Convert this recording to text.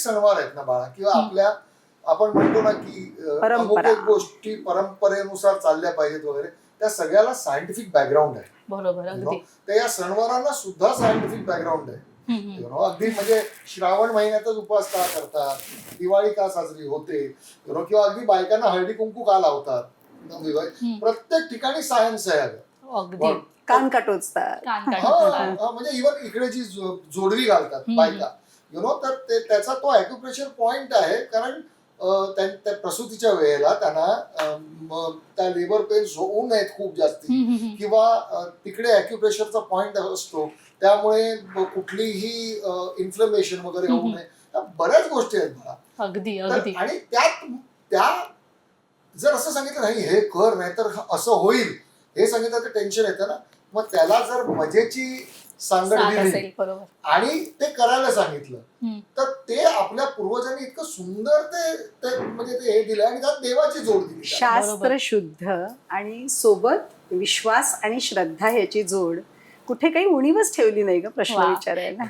सणवार आहेत ना बाळा, किंवा आपल्या आपण म्हणतो ना की अमुक एक गोष्टी परंपरेनुसार चालल्या पाहिजेत वगैरे, त्या सगळ्याला सायंटिफिक बॅकग्राऊंड आहे. बरोबर, अगदी. तर या सणवारांना सुद्धा सायंटिफिक बॅकग्राऊंड आहे. अगदी म्हणजे श्रावण महिन्यातच उपास का करतात, दिवाळी का साजरी होते, किंवा अगदी बायकांना हळदी कुंकू का लावतात, प्रत्येक ठिकाणी सायन्स आहे. अगदी कान काटोचतात, म्हणजे इव्हन इकडे जी जोडवी घालतात बायका, तर त्याचा तो ॲक्युप्रेशर पॉइंट आहे. कारण त्या प्रसूतीच्या वेळेला त्यांना त्या लेबर पेन्स होऊ नयेत खूप जास्ती, किंवा तिकडे ॲक्युप्रेशरचा पॉइंट असतो, त्यामुळे कुठलीही इन्फ्लेमेशन वगैरे होऊ नये. बऱ्याच गोष्टी आहेत मला. अगदी अगदी. आणि त्या जर असं सांगितलं नाही हे कर नाही तर असं होईल, हे सांगितलं तर टेन्शन येतं ना. मग त्याला जर मजेची सांगड दिली आणि ते करायला सांगितलं, तर ते आपल्या पूर्वजांनी इतकं सुंदर ते म्हणजे ते हे दिलं, आणि त्यात देवाची जोड दिली. शास्त्र शुद्ध आणि सोबत विश्वास आणि श्रद्धा याची जोड कुठे काही उणीवच ठेवली नाही ग प्रश्न विचारायला.